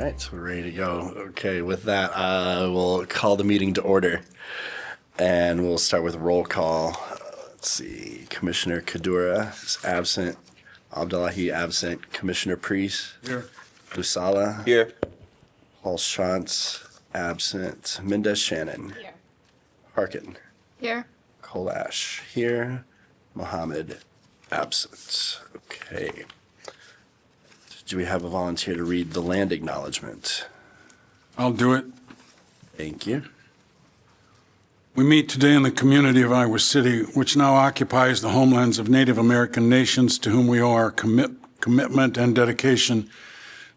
right, we're ready to go. Okay, with that, we'll call the meeting to order. And we'll start with roll call. Let's see, Commissioner Kadura is absent. Abdullahi absent. Commissioner Priest. Here. Lusala. Here. Paul Shantz absent. Mendez Shannon. Here. Harkin. Here. Kolash here. Mohammed absent. Okay. Do we have a volunteer to read the land acknowledgement? I'll do it. Thank you. We meet today in the community of Iowa City, which now occupies the homelands of Native American nations to whom we owe our commitment and dedication.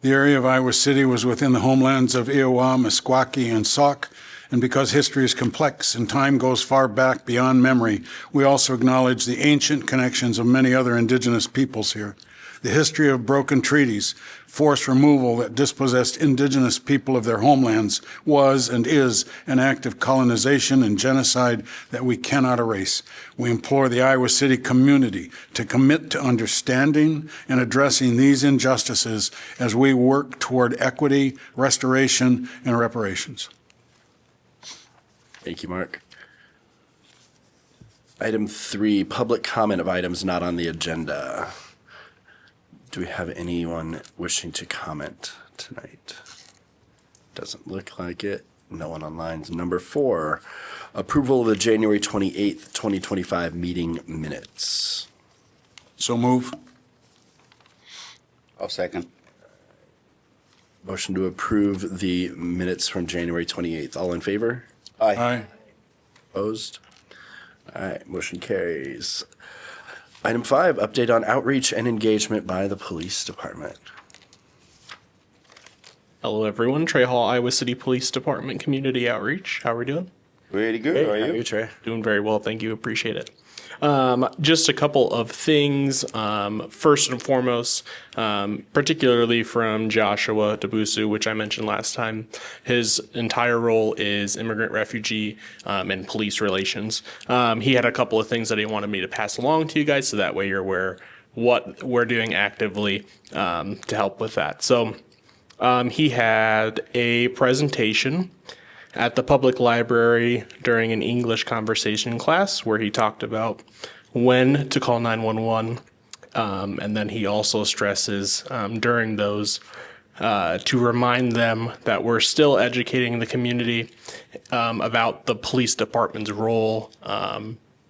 The area of Iowa City was within the homelands of Iowa, Meskwaki, and Sauk, and because history is complex and time goes far back beyond memory, we also acknowledge the ancient connections of many other indigenous peoples here. The history of broken treaties, forced removal that dispossessed indigenous people of their homelands was and is an act of colonization and genocide that we cannot erase. We implore the Iowa City community to commit to understanding and addressing these injustices as we work toward equity, restoration, and reparations. Thank you, Mark. Item 3, public comment of items not on the agenda. Do we have anyone wishing to comment tonight? Doesn't look like it. No one online. Number 4, approval of the January 28th, 2025 meeting minutes. So move. I'll second. Motion to approve the minutes from January 28th. All in favor? Aye. Opposed? All right, motion carries. Item 5, update on outreach and engagement by the police department. Hello, everyone. Trey Hall, Iowa City Police Department Community Outreach. How are we doing? Pretty good. How are you? Trey? Doing very well. Thank you. Appreciate it. Just a couple of things. First and foremost, particularly from Joshua Debusu, which I mentioned last time, his entire role is immigrant, refugee, and police relations. He had a couple of things that he wanted me to pass along to you guys, so that way you're aware what we're doing actively to help with that. So he had a presentation at the public library during an English conversation class where he talked about when to call 911. And then he also stresses during those to remind them that we're still educating the community about the police department's role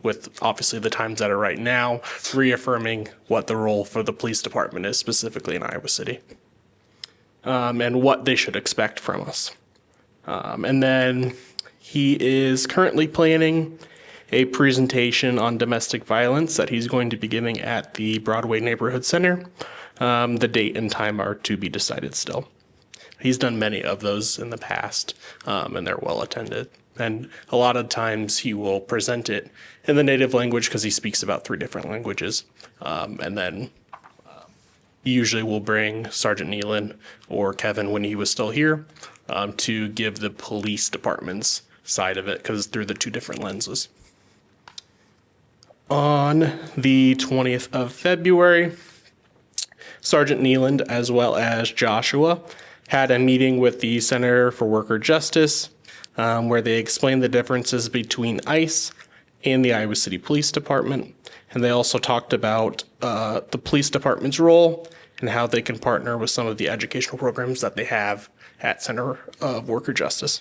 with obviously the times that are right now, reaffirming what the role for the police department is specifically in Iowa City and what they should expect from us. And then he is currently planning a presentation on domestic violence that he's going to be giving at the Broadway Neighborhood Center. The date and time are to be decided still. He's done many of those in the past, and they're well attended. And a lot of times he will present it in the native language because he speaks about 3 different languages. And then usually we'll bring Sergeant Nealon or Kevin when he was still here to give the police department's side of it because through the 2 different lenses. On the 20th of February, Sergeant Nealand as well as Joshua had a meeting with the Center for Worker Justice where they explained the differences between ICE and the Iowa City Police Department. And they also talked about the police department's role and how they can partner with some of the educational programs that they have at Center of Worker Justice.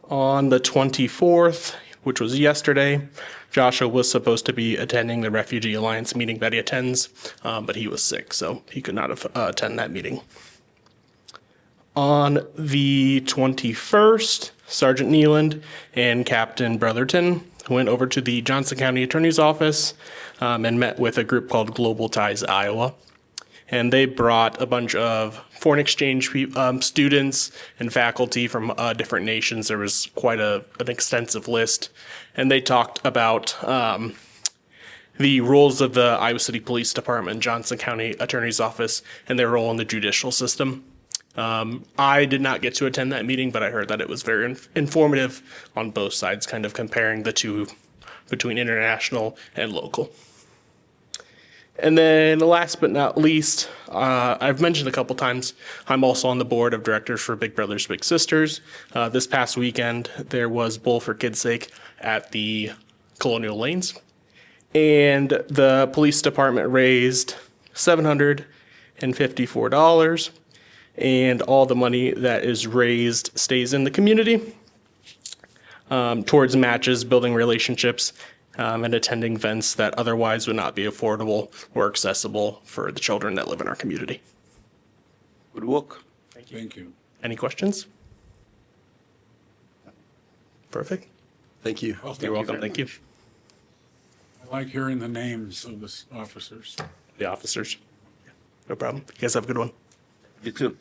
On the 24th, which was yesterday, Joshua was supposed to be attending the Refugee Alliance meeting that he attends, but he was sick, so he could not attend that meeting. On the 21st, Sergeant Nealand and Captain Brotherton went over to the Johnson County Attorney's Office and met with a group called Global Ties Iowa. And they brought a bunch of foreign exchange students and faculty from different nations. There was quite an extensive list. And they talked about the roles of the Iowa City Police Department, Johnson County Attorney's Office, and their role in the judicial system. I did not get to attend that meeting, but I heard that it was very informative on both sides, kind of comparing the two between international and local. And then last but not least, I've mentioned a couple times, I'm also on the board of directors for Big Brothers Big Sisters. This past weekend, there was Bowl for Kids' Sake at the Colonial Lanes. And the police department raised $754. And all the money that is raised stays in the community towards matches, building relationships, and attending events that otherwise would not be affordable or accessible for the children that live in our community. Good work. Thank you. Any questions? Perfect. Thank you. You're welcome. Thank you. I like hearing the names of the officers. The officers. No problem. You guys have a good one. You too.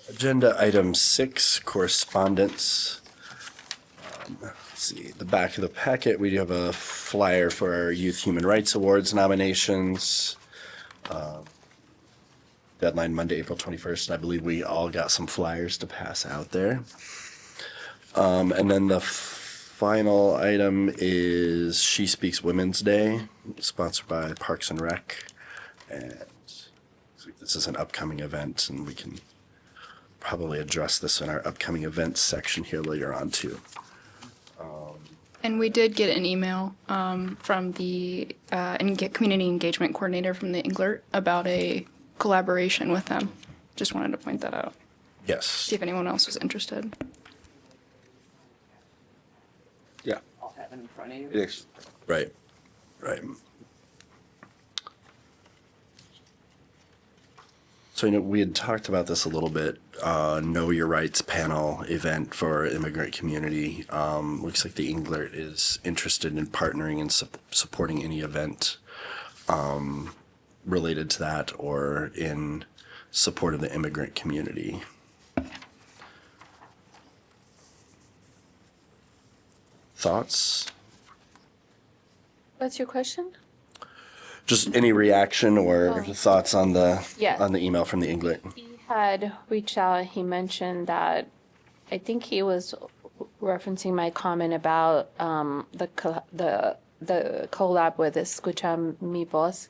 Agenda item 6, correspondence. Let's see, the back of the packet, we do have a flyer for our Youth Human Rights Awards nominations. Deadline Monday, April 21st, and I believe we all got some flyers to pass out there. And then the final item is She Speaks Women's Day, sponsored by Parks and Rec. And this is an upcoming event, and we can probably address this in our upcoming events section here later on too. And we did get an email from the community engagement coordinator from the Englert about a collaboration with them. Just wanted to point that out, Yes. see if anyone else was interested. Yeah, I'll have it in front of you. it is. Right. Right. So, we had talked about this a little bit, Know Your Rights panel event for immigrant community. Looks like the Englert is interested in partnering and supporting any event related to that or in support of the immigrant community. Thoughts? What's your question? Just any reaction or Oh. thoughts on the Yes. on the email from the Englert? He had reached out. He mentioned that I think he was referencing my comment about the collab with Escucha Mi Voz.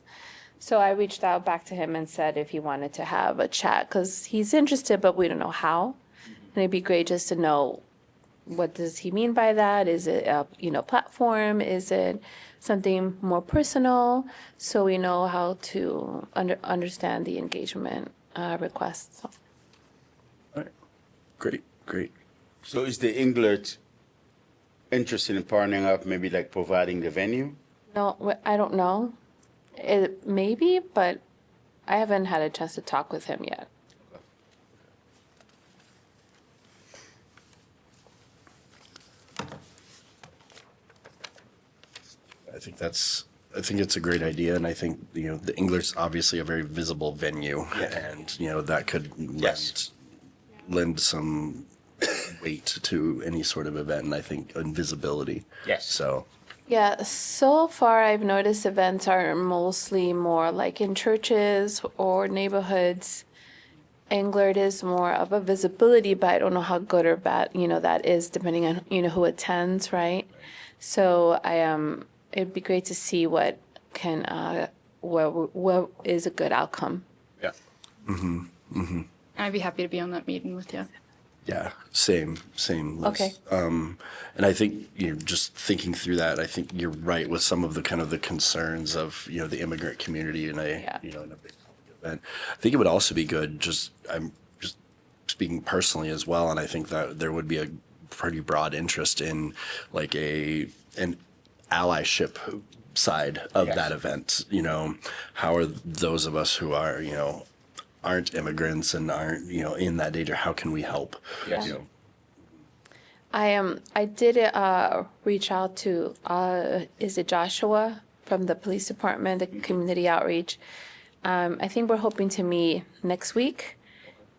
So I reached out back to him and said if he wanted to have a chat because he's interested, but we don't know how. And it'd be great just to know what does he mean by that? Is it a platform? Is it something more personal? So we know how to understand the engagement requests. So, All right. Great, great. So is the Englert interested in partnering up, maybe like providing the venue? no, I don't know. It maybe, but I haven't had a chance to talk with him yet. I think it's a great idea, and I think, the Englert's obviously a very visible venue, and, that could Yes. lend some weight to any sort of event, and I think invisibility. Yes. So, Yeah, so far I've noticed events are mostly more like in churches or neighborhoods. Englert is more of a visibility, but I don't know how good or bad, that is depending on, who attends, right? So it'd be great to see what is a good outcome. Yeah. I'd be happy to be on that meeting with you. yeah, same, Liz. Okay. And I think, just thinking through that, I think you're right with some of the kind of the concerns of, the immigrant community in Yeah. in a big event. I think it would also be good, I'm just speaking personally as well, and I think that there would be a pretty broad interest in like an allyship side of Yes. that event. How are those of us who are, aren't immigrants and aren't, in that danger, how can we help? Yes. I did reach out to is it Joshua from the police department, the community outreach. I think we're hoping to meet next week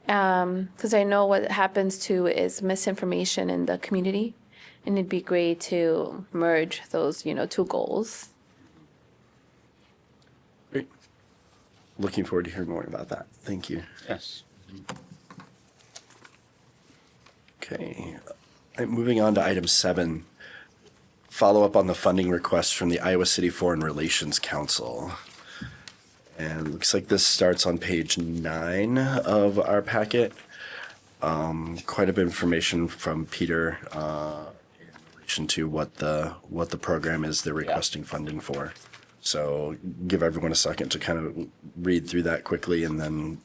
because I know what happens too is misinformation in the community, and it'd be great to merge those two goals. Great. Looking forward to hearing more about that. Thank you. Yes. Okay. All right, moving on to item 7. follow up on the funding request from the Iowa City Foreign Relations Council. And it looks like this starts on page 9 of our packet. Quite a bit of information from Peter in relation to what the program is they're requesting funding for. So give everyone a second to kind of read through that quickly and then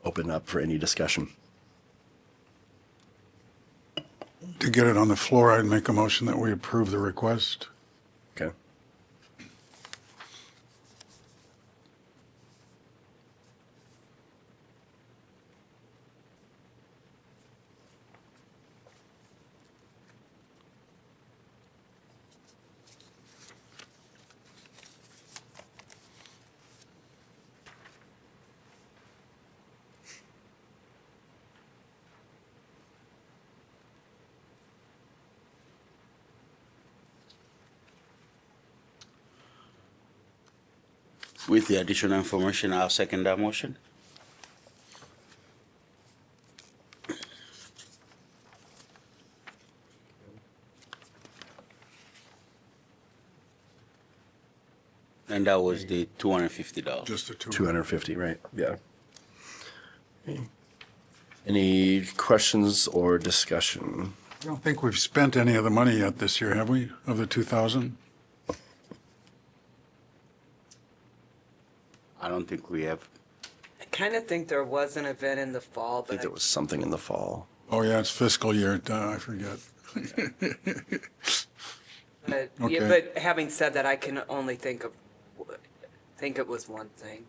open up for any discussion. To get it on the floor, I'd make a motion that we approve the request. Okay. With the additional information, I'll second that motion. And that was the $250. Just the two. 250, right? Yeah. Okay. Any questions or discussion? I don't think we've spent any of the money yet this year, have we, of the 2,000? I don't think we have. I kind of think there was an event in the I fall, think but there was something in the fall. Oh, yeah, it's fiscal year, I forget. Okay. but having said that, I can only think it was one thing.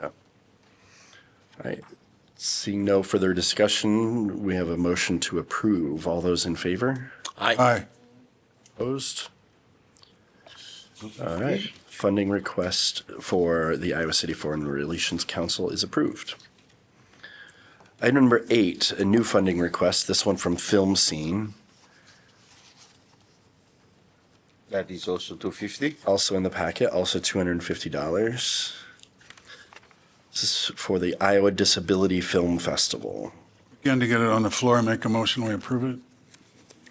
All right. Seeing no further discussion, we have a motion to approve. All those in favor? Aye. Opposed? All right. Funding request for the Iowa City Foreign Relations Council is approved. Item number 8, a new funding request, this one from Film Scene, That is also $250. also in the packet, also $250. This is for the Iowa Disability Film Festival. Again, to get it on the floor, make a motion, we approve it.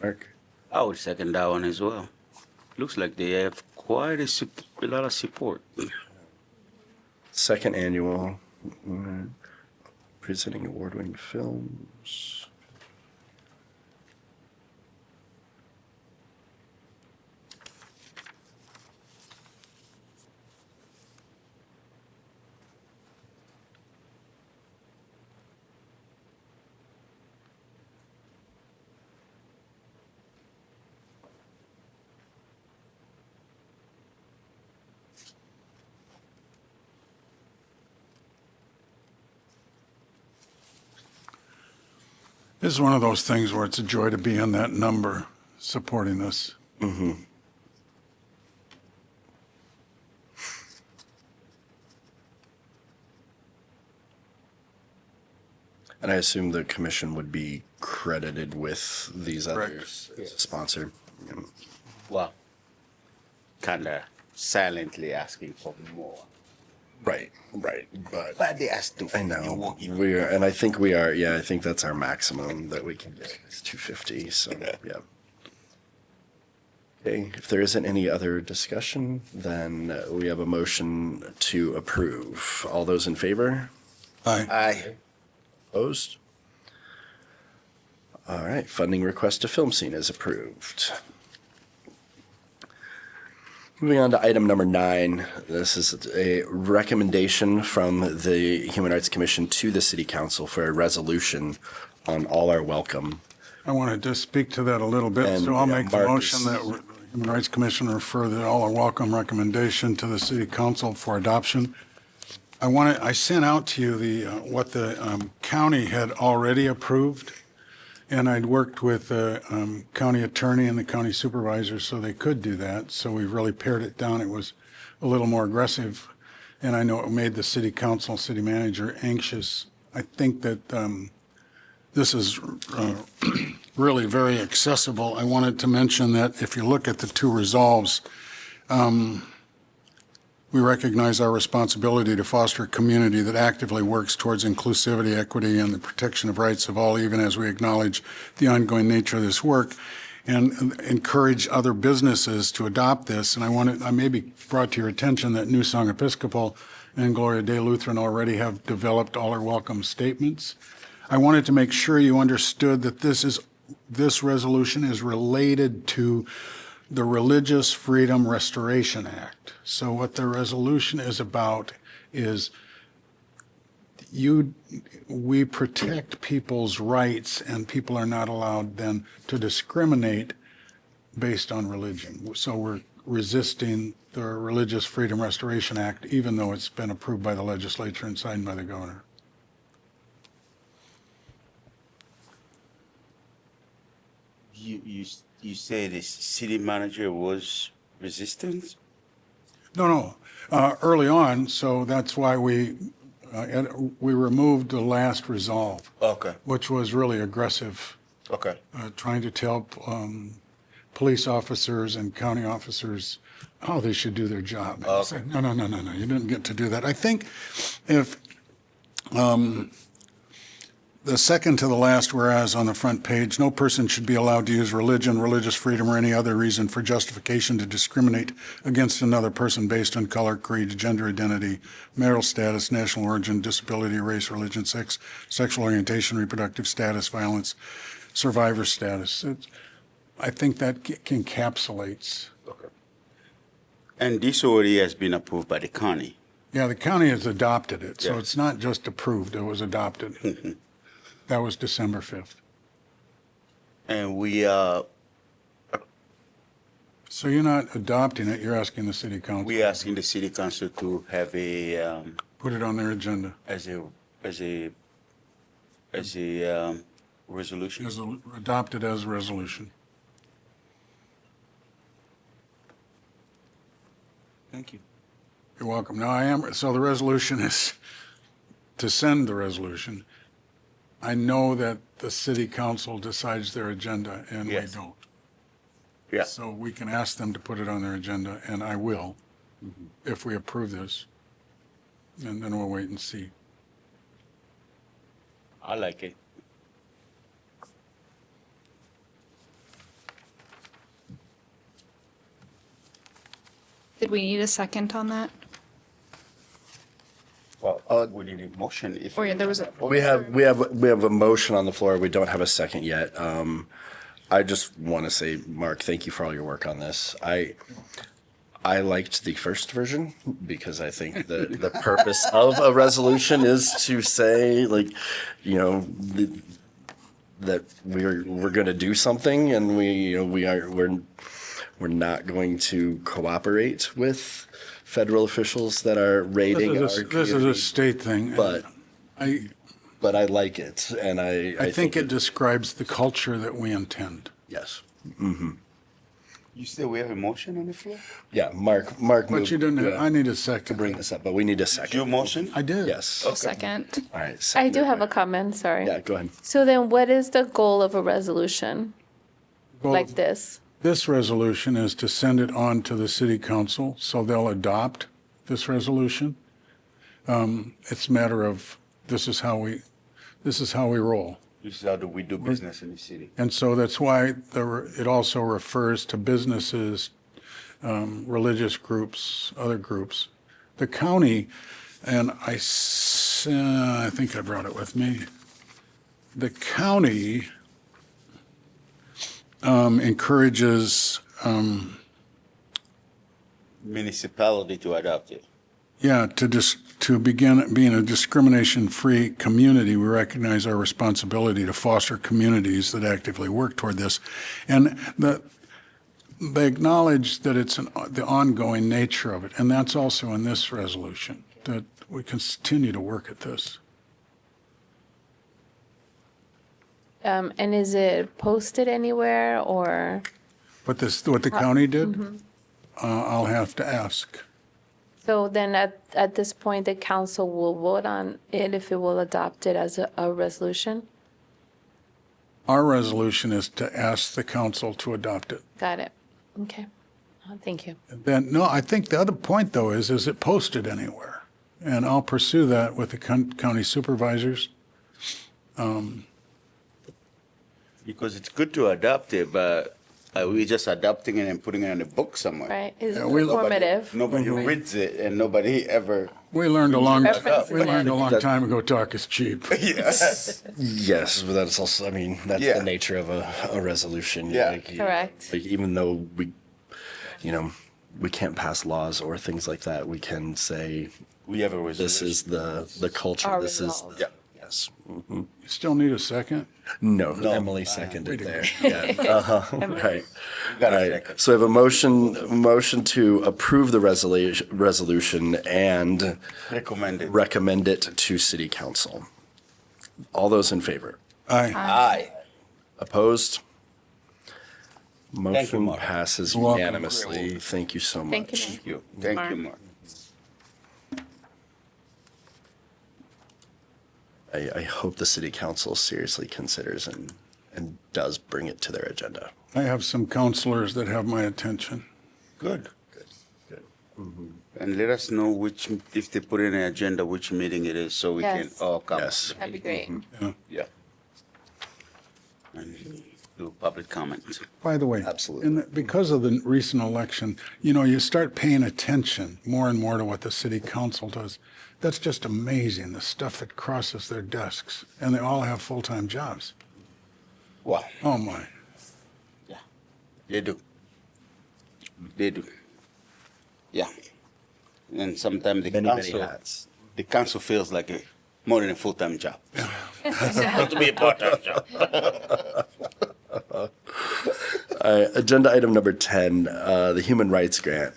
Mark? I would second that one as well. Looks like they have quite a lot of support. Second annual, presenting award-winning films. This is one of those things where it's a joy to be in that number, supporting this. And I assume the commission would be credited with these others as a sponsor. Well, kind of silently asking for more. Right, But they asked to. I know, we are, and I think we are, yeah, I think that's our maximum that we can get, is 250, so, yeah. Okay, if there isn't any other discussion, then we have a motion to approve. All those in favor? Aye. Aye. Opposed? All right, funding request to Film Scene is approved. Moving on to item number 9, this is a recommendation from the Human Rights Commission to the City Council for a resolution on All Are Welcome. I wanted to speak to that a little bit, And, so I'll yeah, make the Mark motion is- that the Human Rights Commission refer the all are welcome recommendation to the City Council for adoption. I sent out to you the, what the county had already approved, and I'd worked with the county attorney and the county supervisor so they could do that, so we really pared it down. It was a little more aggressive, and I know it made the city council, city manager anxious. I think that this is really very accessible. I wanted to mention that if you look at the two resolves, we recognize our responsibility to foster a community that actively works towards inclusivity, equity, and the protection of rights of all, even as we acknowledge the ongoing nature of this work. and encourage other businesses to adopt this. And I maybe brought to your attention that New Song Episcopal and Gloria Dei Lutheran already have developed all our welcome statements. I wanted to make sure you understood that this resolution is related to the Religious Freedom Restoration Act. So what the resolution is about is we protect people's rights, and people are not allowed then to discriminate based on religion. So we're resisting the Religious Freedom Restoration Act, even though it's been approved by the legislature and signed by the governor. You say the city manager was resistant? No. Early on, so that's why we removed the last resolve, Okay, which was really aggressive, okay. trying to tell police officers and county officers how they should do their job. And say, no, you didn't get to do that. I think if the second to the last whereas on the front page, no person should be allowed to use religion, religious freedom, or any other reason for justification to discriminate against another person based on color, creed, gender identity, marital status, national origin, disability, race, religion, sex, sexual orientation, reproductive status, violence, survivor status. I think that encapsulates. Okay. And this already has been approved by the county. Yeah, the county has adopted it, so Yeah. it's not just approved, it was adopted. That was December 5th. And we So you're not adopting it, you're asking the city council. asking the city council to have a Put it on their agenda. as a resolution. Adopted as a resolution. Thank you. You're welcome. Now, so the resolution is to send the resolution. I know that the city council decides their agenda and we Yes. don't. Yeah. So we can ask them to put it on their agenda, and I will, if we approve this. And then we'll wait and see. I like it. Did we need a second on that? Well, we need a motion if. Or yeah, there was a, We have a motion on the floor. We don't have a second yet. I just want to say, Mark, thank you for all your work on this. I liked the first version because I think the purpose of a resolution is to say, like, you know, that we're going to do something, and we're not going to cooperate with federal officials that are raiding our This is a community. state thing. But I I like it, and I think it describes the culture that we intend. yes. You say we have a motion on the floor? Yeah, Mark But moved you didn't, to I need a bring second. this up, but we need a Your second. motion? I did. Yes. a second. All right. I do seconded have by- a comment, sorry. Yeah, go ahead. So then what is the goal of a resolution Well, like this? This resolution is to send it on to the city council, so they'll adopt this resolution. It's a matter of, this is how we roll. This is how do we do business in the city. And so that's why it also refers to businesses, religious groups, other groups. The county, and I think I brought it with me. The county encourages, Municipality to adopt it. to begin being a discrimination-free community, we recognize our responsibility to foster communities that actively work toward this. And they acknowledge that it's the ongoing nature of it, and that's also in this resolution, that we continue to work at this. And is it posted anywhere or? What the county did, I'll have to ask. So then at this point, the council will vote on it if it will adopt it as a resolution? Our resolution is to ask the council to adopt it. Got it. Okay. Thank you. Then, no, I think the other point, though, is it posted anywhere? And I'll pursue that with the county supervisors. Because it's good to adopt it, but We're just adopting it and putting it in a book somewhere. Right? It's we- informative. Nobody reads it, and nobody ever. We learned a long References time ago talk is cheap. Yes. Yes, but that's also, I mean, that's Yeah. the nature of a resolution. Yeah. Correct. Like, even though we can't pass laws or things like that, we can say, We have a resolution. this is the culture, Our this resolve. is, yes. You still need a second? No, Emily seconded there. Yeah, right. Got All a right, second. so we have a motion to approve the resolution and Recommended. recommend it to city council. All those in favor? Aye. Aye. Opposed? you, Motion Mark. passes You're welcome. unanimously. Thank you so much. Thank you. Thank you. Thank you, Mark. I hope the city council seriously considers and does bring it to their agenda. I have some counselors that have my attention. Good. And let us know if they put in an agenda, which meeting it is, so we can Yes. all come. Yes. That'd be great. Yeah. And do public comment. By the way. Absolutely. Because of the recent election, you start paying attention more and more to what the city council does. That's just amazing, the stuff that crosses their desks. And they all have full-time jobs. Wow. Oh, my. They do. They do. Yeah. And sometimes the Many, many council, hats. the council feels like more than a full-time job. Not to be a part-time job. Agenda item number 10, the Human Rights Grant.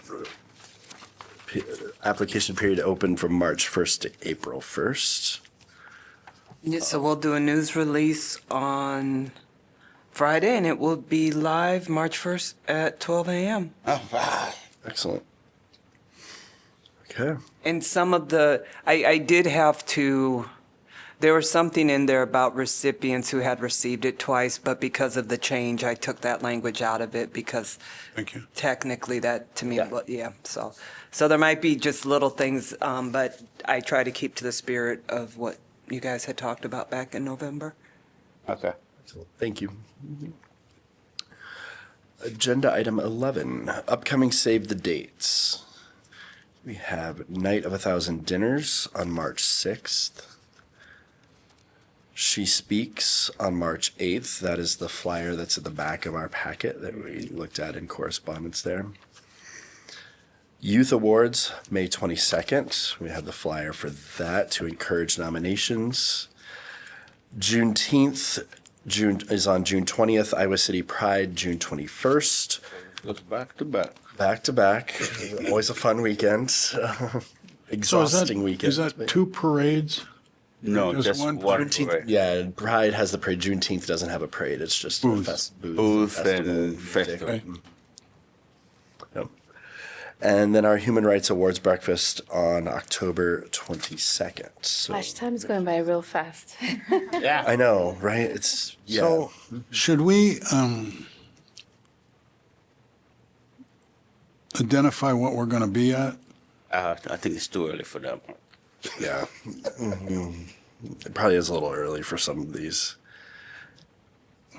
Application period open from March 1st to April 1st. Yeah, so we'll do a news release on Friday, and it will be live March 1st at 12 a.m. All right. Excellent. Okay. And some of I did have to, there was something in there about recipients who had received it twice, but because of the change, I took that language out of it because Thank you. technically that, to me, so there might be just little things, but I try to keep to the spirit of what you guys had talked about back in November. Okay. Thank you. Agenda item 11, upcoming save the dates. We have Night of 1,000 Dinners on March 6th. She Speaks on March 8th. That is the flyer that's at the back of our packet that we looked at in correspondence there. Youth Awards, May 22nd. We have the flyer for that to encourage nominations. Juneteenth, is on June 20th. Iowa City Pride, June 21st. Goes back to back. Back to back. Always a fun weekend. Exhausting weekend. Is that two parades? No, Just just one one. Juneteenth, parade. yeah, Pride has the parade. Juneteenth doesn't have a parade. It's just Booth. Booth and music. festival. Okay. Yep. And then our Human Rights Awards breakfast on October 22nd. So Gosh, time is going by real fast. I know, right? It's yeah. So should we identify what we're going to be at? I think it's too early for that. Yeah. It probably is a little early for some of these.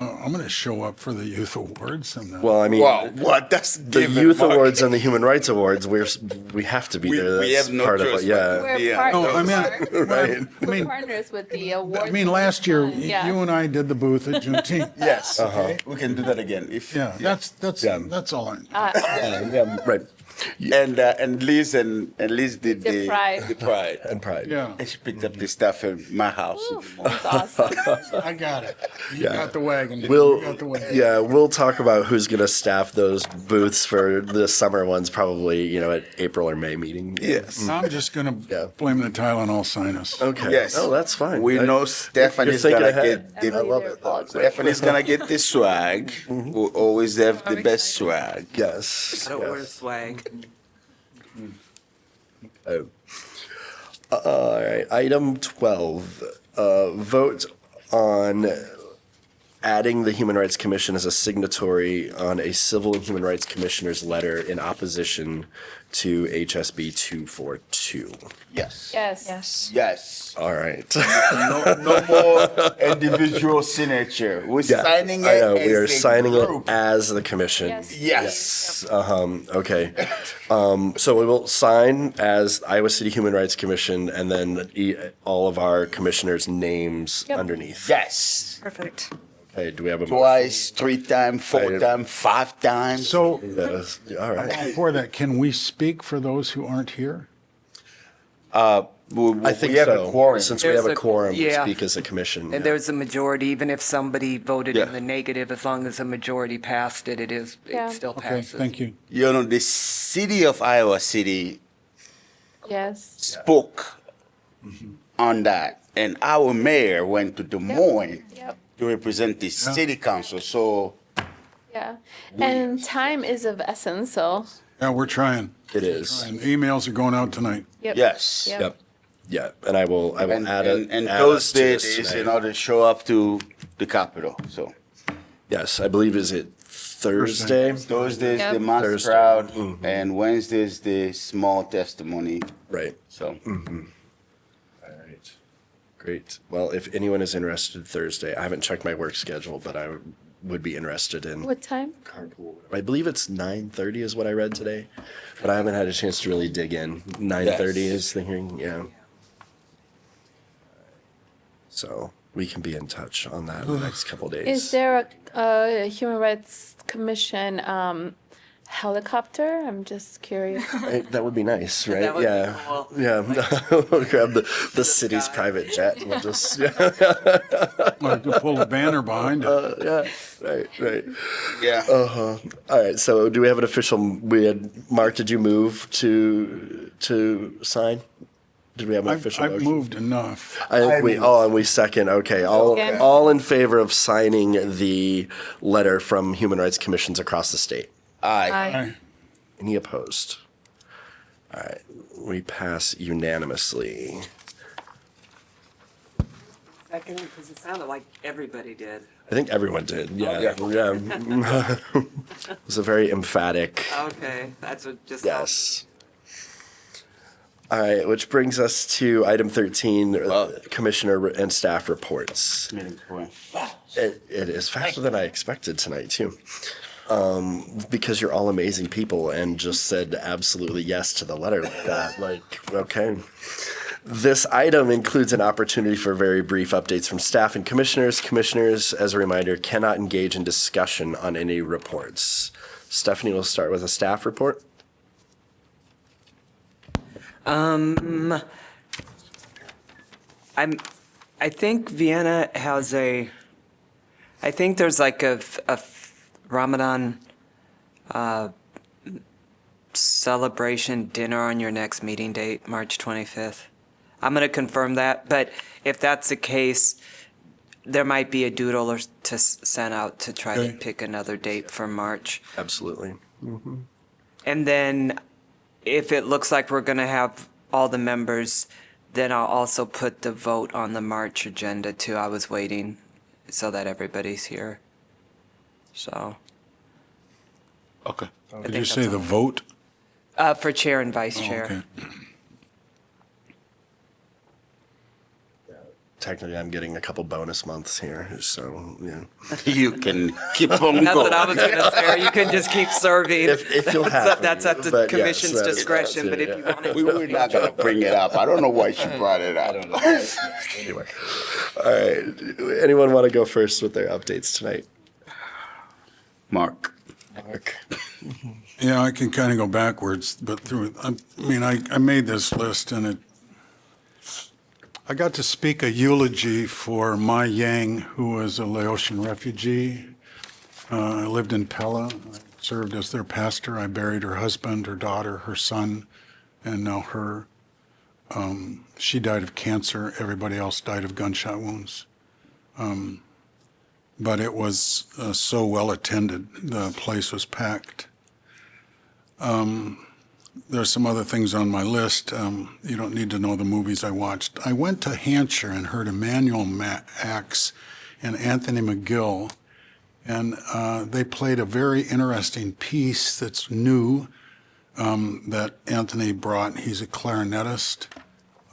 I'm going to show up for the youth awards and Well, I mean, Wow, what? That's the given, Youth Mark. Awards and the Human Rights Awards, we have to be We- there. we That's have no part of choice it. Yeah. We're Yeah. partners. No, I mean, Right. We're partners with the awards. I mean, last year Yeah. you and I did the booth at Juneteenth. Yes. We can do that again. If Yeah, that's all I. Yeah, right. and Liz did The Pride. The Pride. And Pride. Yeah, And she picked up the stuff in my house. That's awesome. I got it. You got the wagon. You We'll, got the wagon. yeah, we'll talk about who's going to staff those booths for the summer ones, probably, at April or May meeting. Yes. I'm just going Yeah. to blame the Tylenol sinus. Okay. Yes. Oh, that's fine. We know Stephanie's thinking gonna ahead. get I the love it. Stephanie's gonna get the swag. We always have the best swag. Yes. I don't wear yes. swag. Oh. All right. Item 12. Vote on adding the Human Rights Commission as a signatory on a Civil and Human Rights Commissioner's letter in opposition to HSB 242. Yes. Yes. Yes. All right. No more individual signature. We're signing it I know, as we are a signing group. it as the commission. Yes. Yes. Okay. So we will sign as Iowa City Human Rights Commission and then all of our commissioners' names Yep. underneath. Yes. Perfect. Okay, do we have a Twice, 3 times, 4 Right. times, 5 times. So Yes. All right. before that, can we speak for those who aren't here? I think we have so. a quorum. Since we have a There's a- quorum, we yeah. speak as a commission. And yeah. there's a majority, even if somebody voted Yeah. in the negative, as long as a majority passed it, Yeah. it still Okay, passes. thank you. You know, the city of Iowa City Yes. spoke on that, and our mayor went to Des Moines Yep. to represent the city council. So Yeah. And time is of essence, so. Yeah, we're trying. It is. And emails are going out tonight. Yep. yes, Yep. Yeah, and I will and add and add us to Thursday this is tonight. in order to show up to the Capitol. So Yes, I believe is it Thursday? Thursday is Yep. the mass Thursday. crowd, and Wednesday is the small testimony. Right. So All right. Great. Well, if anyone is interested Thursday, I haven't checked my work schedule, but I would be interested in What time? carpool. I believe it's 9:30 is what I read today, but I haven't had a chance to really dig in. 9:30 Yes. is the hearing, yeah. So we can be in touch on that in the next couple days. Is there a Human Rights Commission helicopter? I'm just curious. That would be nice, right? That would be Yeah. cool. Yeah. We'll grab the city's private jet and we'll just, yeah, Or to pull a banner behind it. right. yeah, All right, so do we have an official, Mark, did you move to sign? Did we have an official I've motion? moved enough. I think and we second, okay. Okay. All in favor of signing the letter from Human Rights Commissions across the state? aye. Aye. Any opposed? All right, we pass unanimously. Second, because it sounded like everybody did. I think everyone did, yeah. Yeah. Yeah. It was a very emphatic Okay, that's what just. yes. All right, which brings us to item 13, Commissioner and staff reports. Meeting's going fast. It is faster than I expected tonight, too. Because you're all amazing people and just said absolutely yes to the letter like that. Like, okay. This item includes an opportunity for very brief updates from staff and commissioners. Commissioners, as a reminder, cannot engage in discussion on any reports. Stephanie will start with a staff report. I think Vienna has I think there's like a Ramadan celebration dinner on your next meeting date, March 25th. I'm going to confirm that, but if that's the case, there might be a doodle or to send out to try to Okay. pick another date for March. Absolutely. And then if it looks like we're going to have all the members, then I'll also put the vote on the March agenda too. I was waiting so that everybody's here. So, Okay. Did think you say that's the all. vote? for chair and vice Oh, chair. okay. Technically, I'm getting a couple bonus months here, so, yeah. You can keep on That's going. what I was going to say, or you can just keep serving. If you'll have That's me, at the but yes, commission's that's- discretion, but if yeah. you want it We were not going to bring it up. I don't know why she brought it up. Anyway. All right. Anyone want to go first with their updates tonight? Mark. Mark. Yeah, I can kind of go backwards, but through, I made this list and I got to speak a eulogy for Mai Yang, who was a Laotian refugee. I lived in Pella, I served as their pastor. I buried her husband, her daughter, her son, and now her. She died of cancer. Everybody else died of gunshot wounds. But it was so well attended. The place was packed. There's some other things on my list. You don't need to know the movies I watched. I went to Hampshire and heard Emanuel Axe and Anthony McGill. And they played a very interesting piece that's new that Anthony brought. He's a clarinetist.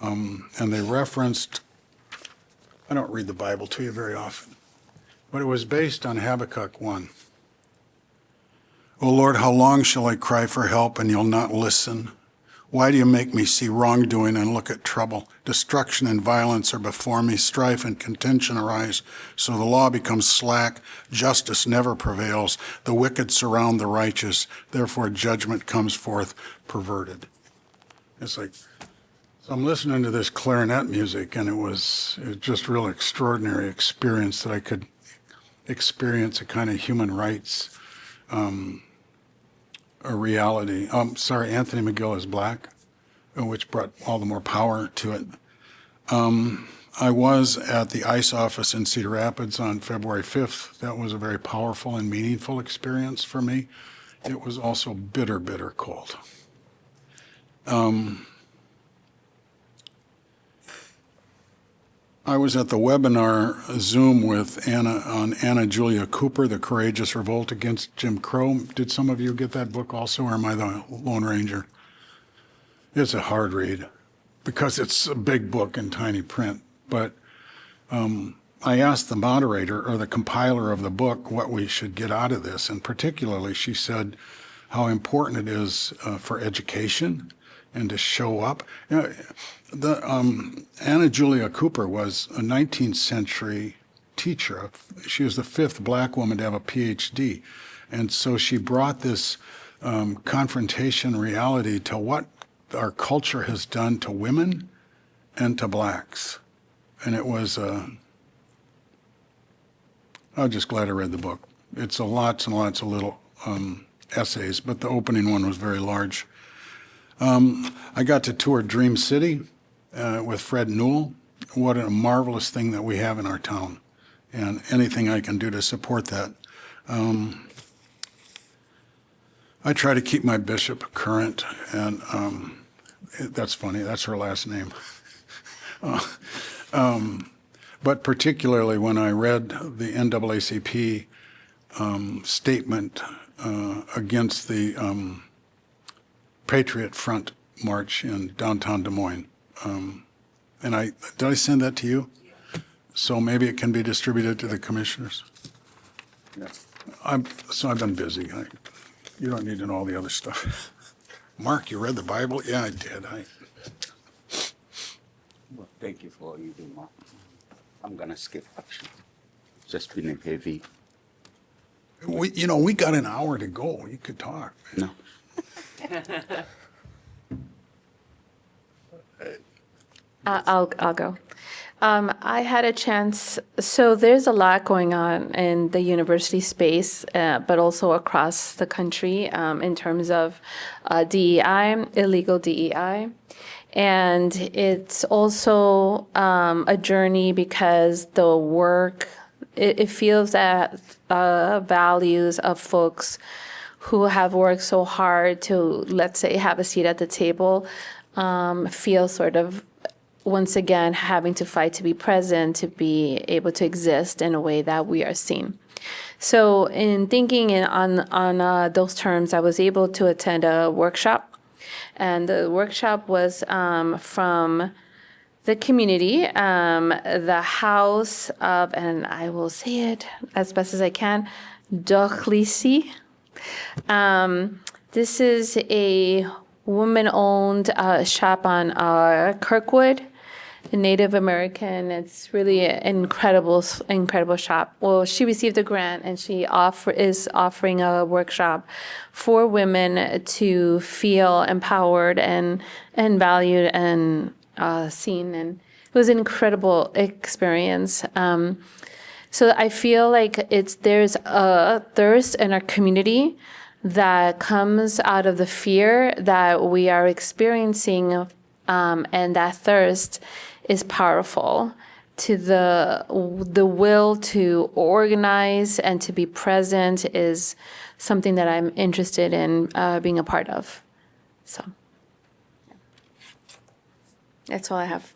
And they referenced, I don't read the Bible to you very often, but it was based on Habakkuk 1. O Lord, how long shall I cry for help and you'll not listen? Why do you make me see wrongdoing and look at trouble? Destruction and violence are before me, strife and contention arise. So the law becomes slack, justice never prevails. The wicked surround the righteous, therefore judgment comes forth perverted. It's like, so I'm listening to this clarinet music, and it was just a real extraordinary experience that I could experience a kind of human rights a reality. Sorry, Anthony McGill is black, which brought all the more power to it. I was at the ICE office in Cedar Rapids on February 5th. That was a very powerful and meaningful experience for me. It was also bitter, bitter cold. I was at the webinar Zoom with Anna Julia Cooper, The Courageous Revolt Against Jim Crow. Did some of you get that book also, or am I the Lone Ranger? It's a hard read because it's a big book in tiny print. But I asked the moderator or the compiler of the book what we should get out of this. And particularly, she said how important it is for education and to show up. You know, Anna Julia Cooper was a 19th century teacher. She was the 5th black woman to have a PhD. And so she brought this confrontation reality to what our culture has done to women and to blacks. And it was, I'm just glad I read the book. It's lots and lots of little essays, but the opening one was very large. I got to tour Dream City with Fred Newell. What a marvelous thing that we have in our town, and anything I can do to support that. I try to keep my bishop current, and that's funny, that's her last name. But particularly when I read the NAACP statement against the Patriot Front March in downtown Des Moines. And did I send that to you? Yeah. So maybe it can be distributed to the commissioners? Yeah. So I've been busy. You don't need to know all the other stuff. Mark, you read the Bible? Yeah, I did. Well, thank you for all you do, Mark. I'm going to skip action. Just feeling heavy. We got an hour to go. You could talk. No. I'll go. I had a chance. So there's a lot going on in the university space, but also across the country in terms of DEI, illegal DEI. And it's also a journey because the work, it feels that values of folks who have worked so hard to, let's say, have a seat at the table, feel sort of, once again, having to fight to be present, to be able to exist in a way that we are seen. So in thinking on those terms, I was able to attend a workshop. And the workshop was from the community, the house of, and I will say it as best as I can, Dochlisi. This is a woman-owned shop on Kirkwood, Native American. It's really an incredible shop. Well, she received a grant, and she is offering a workshop for women to feel empowered and valued and seen. And it was an incredible experience. So I feel like there's a thirst in our community that comes out of the fear that we are experiencing, and that thirst is powerful. To the will to organize and to be present is something that I'm interested in being a part of. So that's all I have.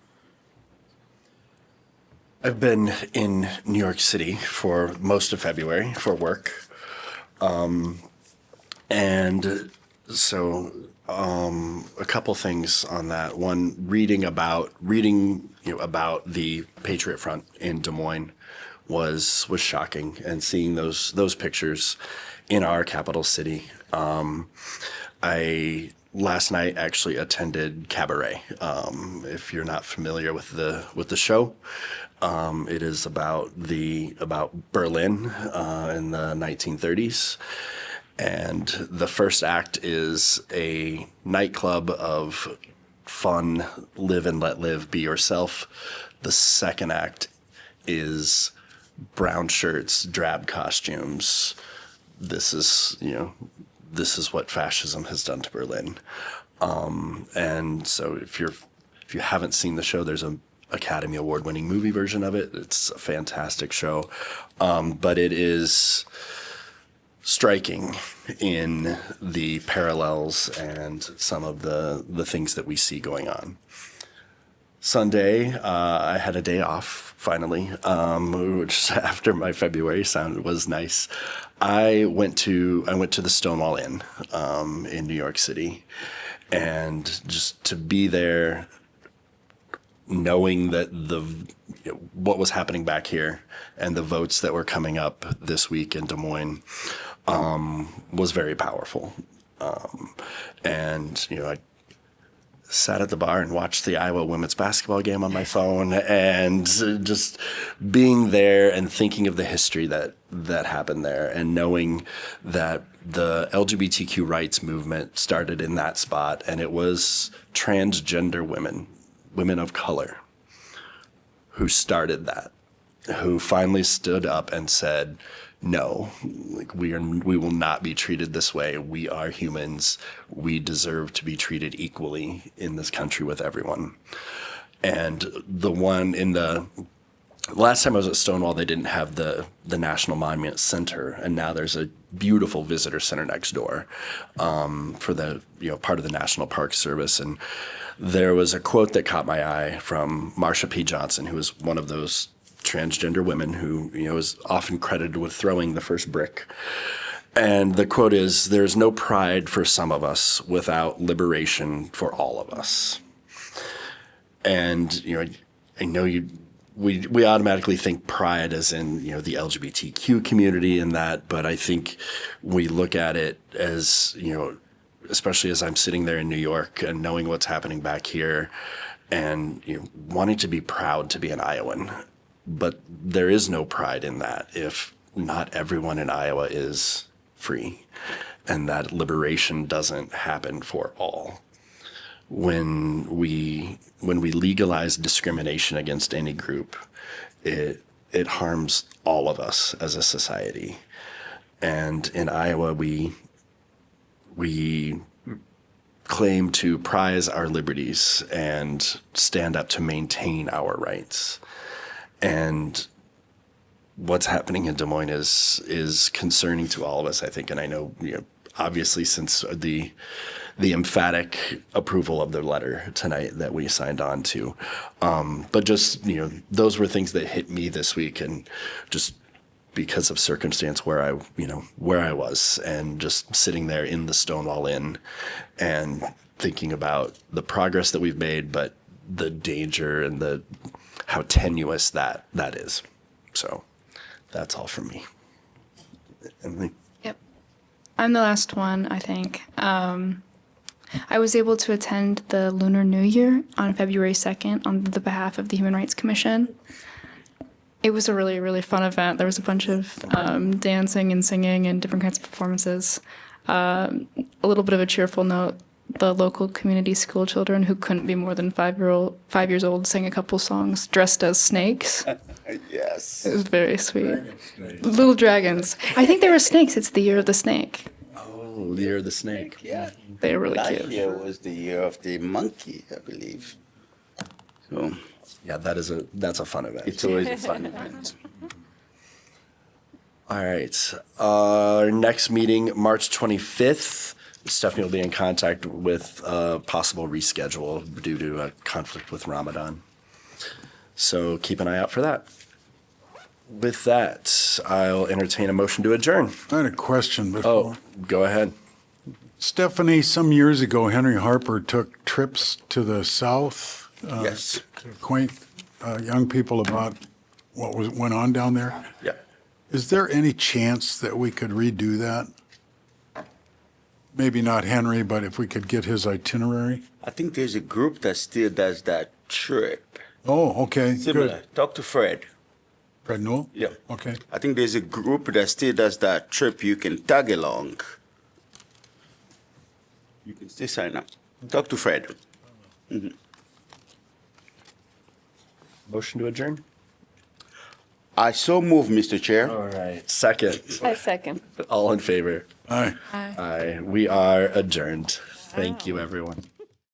I've been in New York City for most of February for work. And so a couple things on that. One, reading about the Patriot Front in Des Moines was shocking, and seeing those pictures in our capital city. I last night actually attended Cabaret. If you're not familiar with the show, it is about Berlin in the 1930s. And the first act is a nightclub of fun, live and let live, be yourself. The second act is brown shirts, drab costumes. This is what fascism has done to Berlin. And so if you haven't seen the show, there's an Academy Award-winning movie version of it. It's a fantastic show. But it is striking in the parallels and some of the things that we see going on. Sunday, I had a day off finally, which after my February was nice. I went to the Stonewall Inn in New York City, and just to be there, knowing that what was happening back here and the votes that were coming up this week in Des Moines was very powerful. And I sat at the bar and watched the Iowa women's basketball game on my phone, and just being there and thinking of the history that happened there, and knowing that the LGBTQ rights movement started in that spot, and it was transgender women of color who started that, who finally stood up and said, no, we will not be treated this way. We are humans. We deserve to be treated equally in this country with everyone. And last time I was at Stonewall, they didn't have the National Monument Center, and now there's a beautiful visitor center next door for the part of the National Park Service. And there was a quote that caught my eye from Marsha P. Johnson, who was one of those transgender women who is often credited with throwing the first brick. And the quote is, "There's no pride for some of us without liberation for all of us." And I know we automatically think pride as in the LGBTQ community and that, but I think we look at it as especially as I'm sitting there in New York and knowing what's happening back here, and wanting to be proud to be an Iowan. But there is no pride in that if not everyone in Iowa is free, and that liberation doesn't happen for all. When we legalize discrimination against any group, it harms all of us as a society. And in Iowa, we claim to prize our liberties and stand up to maintain our rights. And what's happening in Des Moines is concerning to all of us, I think. And I know, obviously, since the emphatic approval of the letter tonight that we signed on to, but just those were things that hit me this week, and just because of circumstance where I was, and just sitting there in the Stonewall Inn and thinking about the progress that we've made, but the danger and how tenuous that is. So that's all from me. Emily? Yep. I'm the last one, I think. I was able to attend the Lunar New Year on February 2nd on the behalf of the Human Rights Commission. It was a really, really fun event. There was a bunch of dancing and singing and different kinds of performances. A little bit of a cheerful note. The local community school children who couldn't be more than 5 years old sang a couple songs dressed as snakes. Yes. It was very sweet. Little dragons. I think they were snakes. It's the year of the snake. Oh, the year of the snake. Yeah. They were really Last cute. year was the year of the monkey, I believe. So Yeah, that's a fun event. it's always a fun event. All right. Our next meeting, March 25th. Stephanie will be in contact with a possible reschedule due to a conflict with Ramadan. So keep an eye out for that. With that, I'll entertain a motion to adjourn. I had a question before. Oh, go ahead. Stephanie, some years ago, Henry Harper took trips to the South. Yes. To acquaint young people about what went on down there. Yeah. Is there any chance that we could redo that? Maybe not Henry, but if we could get his itinerary? I think there's a group that still does that trip. Oh, okay, Similar. good. Talk to Fred. Fred Newell? Yeah. Okay. I think there's a group that still does that trip. You can tag along. You can still sign up. Talk to Fred. Motion to adjourn? I so move, Mr. Chair. All right. Second. I second. All in favor? Aye. Aye. We are adjourned. Thank you, everyone.